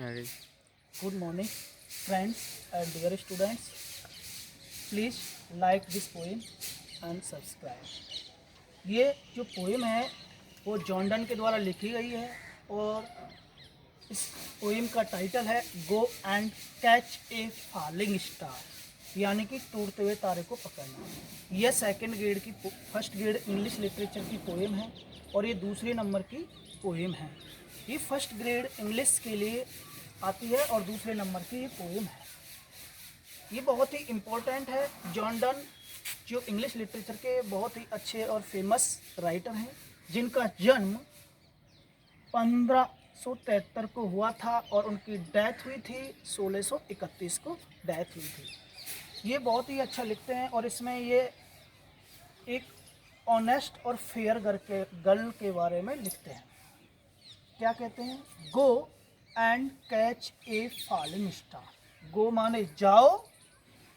अरे Good morning, friends and dear students. Please like this poem and subscribe. ये जो poem है वो जॉन डन के द्वारा लिखी गई है और इस पोएम का टाइटल है गो and catch a falling star, यानी कि टूटते हुए तारे को पकड़ना। यह सेकंड ग्रेड की फर्स्ट ग्रेड इंग्लिश लिटरेचर की पोएम है और ये दूसरे नंबर की पोएम है। ये फर्स्ट ग्रेड इंग्लिश के लिए आती है और दूसरे नंबर की ये पोएम है। ये बहुत ही इम्पोर्टेंट है। जॉन डन जो इंग्लिश लिटरेचर के बहुत ही अच्छे और फेमस राइटर हैं, जिनका जन्म 1573 को हुआ था और उनकी डेथ हुई थी 1631 को डेथ हुई थी। ये बहुत ही अच्छा लिखते हैं और इसमें ये एक ऑनेस्ट और फेयर गर्ल के बारे में लिखते हैं। क्या कहते हैं? Go and catch a falling star. Go माने जाओ,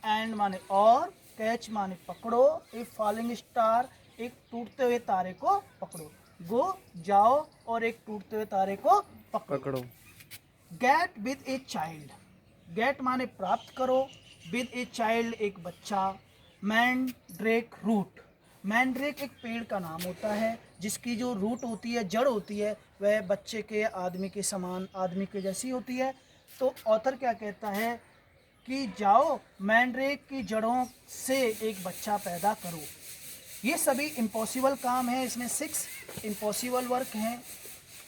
एंड माने और, कैच माने पकड़ो, ए फॉलिंग स्टार एक टूटते हुए तारे को पकड़ो। गो जाओ और एक टूटते हुए तारे को पकड़ो। Get with a child. Get माने प्राप्त करो, विद ए चाइल्ड एक बच्चा। Mandrake root. मैंड्रेक एक पेड़ का नाम होता है जिसकी जो रूट होती है, जड़ होती है, वह बच्चे के आदमी के समान, आदमी के जैसी होती है। तो ऑथर क्या कहता है कि जाओ मैंड्रेक की जड़ों से एक बच्चा पैदा करो। ये सभी इम्पॉसिबल काम है। इसमें 6 इम्पॉसिबल वर्क हैं,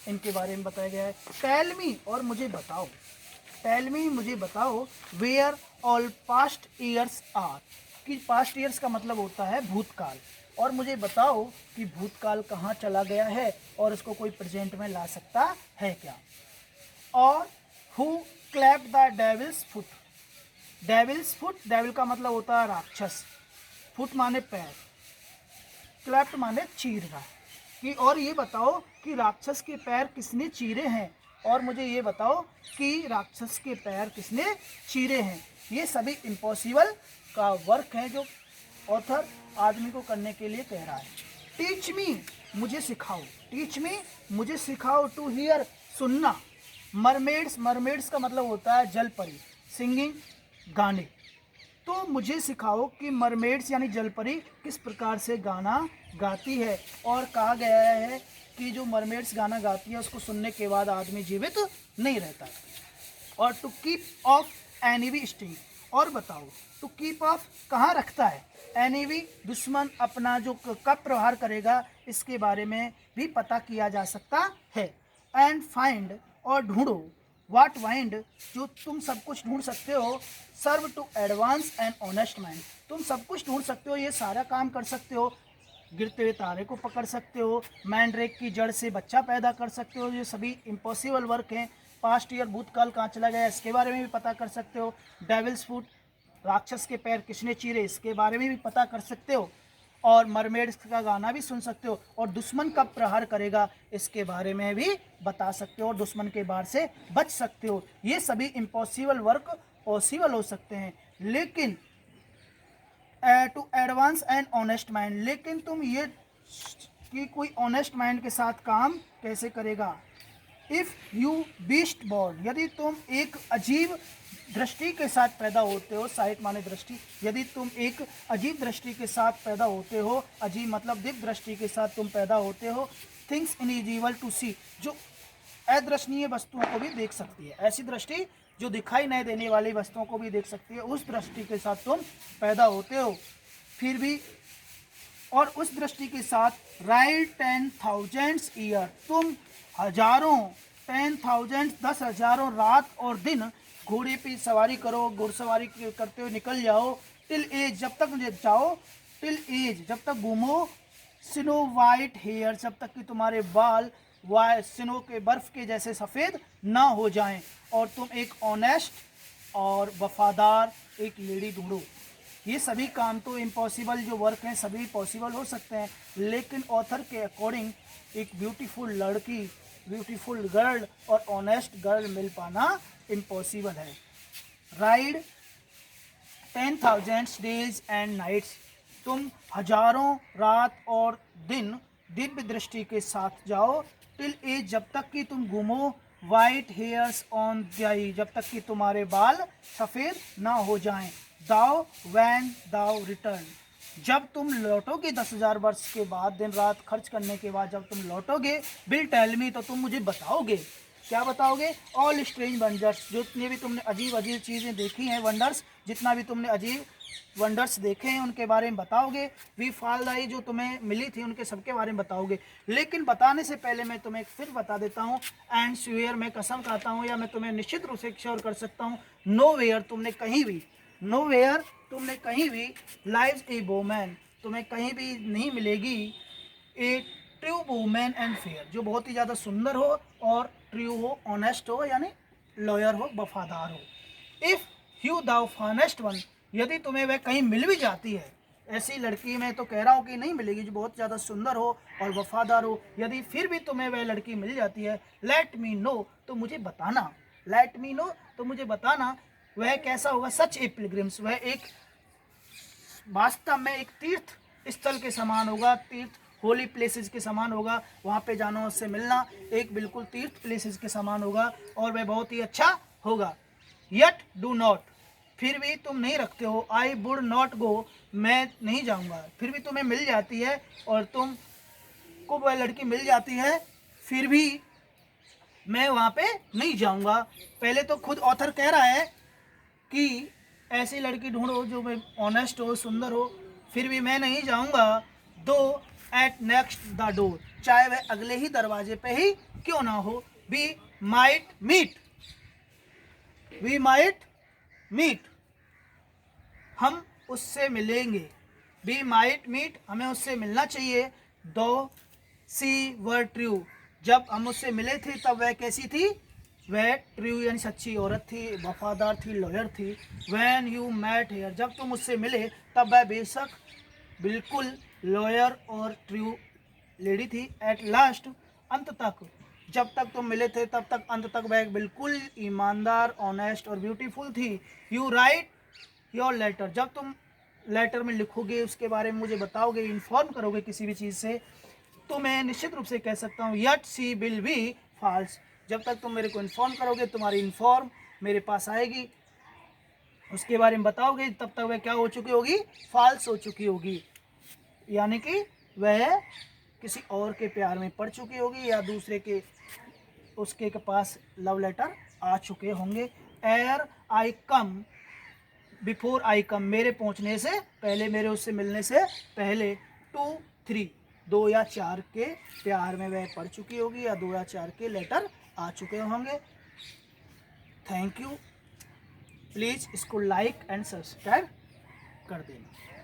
इनके बारे में बताया गया है। टेल मी, और मुझे बताओ। टेल मी, मुझे बताओ। Where all past years are, कि पास्ट ईयर्स का मतलब होता है भूतकाल, और मुझे बताओ कि भूतकाल कहाँ चला गया है और उसको कोई प्रेजेंट में ला सकता है क्या। और who clap the devil's foot. Devil's foot, devil का मतलब होता है राक्षस, फुट माने पैर, क्लैप्ट माने चीरना। कि और ये बताओ कि राक्षस के पैर किसने चीरे हैं, और मुझे ये बताओ कि राक्षस के पैर किसने चीरे हैं। ये सभी इम्पॉसिबल का वर्क है जो ऑथर आदमी को करने के लिए कह रहा है। टीच मी, मुझे सिखाओ। टीच मी, मुझे सिखाओ। टू हियर, सुनना। मरमेड्स, मरमेड्स का मतलब होता है जल परी। सिंगिंग, गाने। तो मुझे सिखाओ कि मरमेड्स यानी जलपरी किस प्रकार से गाना गाती है। और कहा गया है कि जो मरमेड्स गाना गाती है उसको सुनने के बाद आदमी जीवित नहीं रहता। और to keep off enemy sting, और बताओ टू कीप ऑफ कहाँ रखता है, एनिमी दुश्मन अपना जो कब प्रहार करेगा, इसके बारे में भी पता किया जा सकता है। एंड फाइंड, और ढूंढो। वाट वाइंड, जो तुम सब कुछ ढूंढ सकते हो। Serve to advance and honest mind, तुम सब कुछ ढूंढ सकते हो, ये सारा काम कर सकते हो। गिरते हुए तारे को पकड़ सकते हो, मैंड्रेक की जड़ से बच्चा पैदा कर सकते हो। ये सभी इम्पॉसिबल वर्क हैं। पास्ट ईयर भूतकाल कहाँ चला गया इसके बारे में भी पता कर सकते हो। डेविल्स फुट, राक्षस के पैर किसने चीरे, इसके बारे में भी पता कर सकते हो। और मरमेड्स का गाना भी सुन सकते हो। और दुश्मन कब प्रहार करेगा इसके बारे में भी बता सकते हो और दुश्मन के बार से बच सकते हो। ये सभी इम्पॉसिबल वर्क पॉसिबल हो सकते हैं, लेकिन to advance and honest mind, लेकिन तुम ये कि कोई ऑनेस्ट माइंड के साथ काम कैसे करेगा। इफ़ यू बीस्ट बॉर्न, यदि तुम एक अजीब दृष्टि के साथ पैदा होते हो। साइट माने दृष्टि। यदि तुम एक अजीब दृष्टि के साथ पैदा होते हो, अजीब मतलब दिव्य दृष्टि के साथ तुम पैदा होते हो। थिंग्स इनविजिबल टू सी, जो अदृश्यनीय वस्तुओं को भी देख सकती है। ऐसी दृष्टि जो दिखाई नहीं देने वाली वस्तुओं को भी देख सकती है, उस दृष्टि के साथ तुम पैदा होते हो। फिर भी और उस दृष्टि के साथ राइड 10,000 ईयर, तुम हजारों 10,000 10,000 रात और दिन घोड़े पे सवारी करो, घुड़सवारी करते हुए निकल जाओ। टिल एज, जब तक जाओ। टिल एज, जब तक घूमो। स्नो वाइट हेयर, जब तक कि तुम्हारे बाल स्नो के बर्फ के जैसे सफ़ेद ना हो जाएं। और तुम एक ऑनेस्ट और वफादार एक लेडी ढूंढो। ये सभी काम तो इम्पॉसिबल जो वर्क हैं सभी पॉसिबल हो सकते हैं, लेकिन ऑथर के अकॉर्डिंग एक ब्यूटीफुल लड़की, ब्यूटीफुल गर्ल और ऑनेस्ट गर्ल मिल पाना इम्पॉसिबल है। राइड 10,000 डेज एंड नाइट्स, तुम हजारों रात और दिन दिव्य दृष्टि के साथ जाओ। टिल एज, जब तक कि तुम घूमो। वाइट हेयर्स ऑन दाई, जब तक कि तुम्हारे बाल सफ़ेद ना हो जाएं। दाओ वैन दाओ रिटर्न, जब तुम लौटोगे 10,000 वर्ष के बाद, दिन रात खर्च करने के बाद जब तुम लौटोगे, बिल टेल मी, तो तुम मुझे बताओगे। क्या बताओगे? ऑल स्ट्रेंज वंडर्स, जितने भी तुमने अजीब अजीब चीज़ें देखी हैं, वंडर्स, जितना भी तुमने अजीब वंडर्स देखे हैं उनके बारे में बताओगे। वी फाल दाई, जो तुम्हें मिली थी उनके सबके बारे में बताओगे। लेकिन बताने से पहले मैं तुम्हें फिर बता देता हूँ, एंड स्वेयर, मैं कसम खाता हूँ या मैं तुम्हें निश्चित रूप से श्योर कर सकता हूँ, नो वेयर, तुमने कहीं भी, नो वेयर, तुमने कहीं भी, लाइव्स ए वोमैन, तुम्हें कहीं भी नहीं मिलेगी, ए ट्रू वुमेन एंड फेयर, जो बहुत ही ज़्यादा सुंदर हो और ट्रू हो, ऑनेस्ट हो, यानी लॉयर हो, वफादार हो। इफ़ यू दाउ फॉनेस्ट वन, यदि तुम्हें वह कहीं मिल भी जाती है, ऐसी लड़की मैं तो कह रहा हूँ कि नहीं मिलेगी जो बहुत ज़्यादा सुंदर हो और वफादार हो, यदि फिर भी तुम्हें वह लड़की मिल जाती है, लेट मी नो, तो मुझे बताना, लेट मी नो, तो मुझे बताना, वह कैसा होगा, सच ए पिलग्रिम्स, वह एक वास्तव में एक तीर्थ स्थल के समान होगा, तीर्थ होली प्लेसेस के समान होगा, वहाँ पे जाना, उससे मिलना एक बिल्कुल तीर्थ प्लेसेस के समान होगा और वह बहुत ही अच्छा होगा। यट डू नॉट, फिर भी तुम नहीं रखते हो, आई वुड नॉट गो, मैं नहीं जाऊँगा, फिर भी तुम्हें मिल जाती है और तुम को वह लड़की मिल जाती है, फिर भी मैं वहाँ पे नहीं जाऊँगा। पहले तो खुद ऑथर कह रहा है कि ऐसी लड़की ढूंढो जो मैं ऑनेस्ट हो, सुंदर हो, फिर भी मैं नहीं जाऊँगा, दो एट नेक्स्ट द डोर, चाहे वह अगले ही दरवाजे पे ही क्यों ना हो, we might meet, we might meet, हम उससे मिलेंगे, वी माइट मीट, हमें उससे मिलना चाहिए, दो सी वर ट्रू, जब हम उससे मिले थे तब वह कैसी थी, वह ट्रू यानी सच्ची औरत थी, वफादार थी, लॉयर थी। वैन यू मैट हेयर, जब तुम उससे मिले तब वह बेशक बिल्कुल लॉयर और ट्रू लेडी थी। एट लास्ट, अंत तक, जब तक तुम मिले थे तब तक, अंत तक वह बिल्कुल ईमानदार, ऑनेस्ट और ब्यूटीफुल थी। यू राइट योर लेटर, जब तुम लेटर में लिखोगे, उसके बारे में मुझे बताओगे, इन्फॉर्म करोगे किसी भी चीज़ से, तो मैं निश्चित रूप से कह सकता हूँ, yet she will be false, जब तक तुम मेरे को इन्फॉर्म करोगे, तुम्हारी इन्फॉर्म मेरे पास आएगी, उसके बारे में बताओगे, तब तक वह क्या हो चुकी होगी, फॉल्स हो चुकी होगी, यानी कि वह किसी और के प्यार में पड़ चुकी होगी या दूसरे के, उसके पास लव लेटर आ चुके होंगे। एर आई कम, बिफोर आई कम, मेरे पहुंचने से पहले, मेरे उससे मिलने से पहले, 2 3, 2 या 4 के प्यार में वह पड़ चुकी होगी या 2 या 4 के लेटर आ चुके होंगे। थैंक यू, प्लीज़ इसको लाइक एंड सब्सक्राइब कर देना।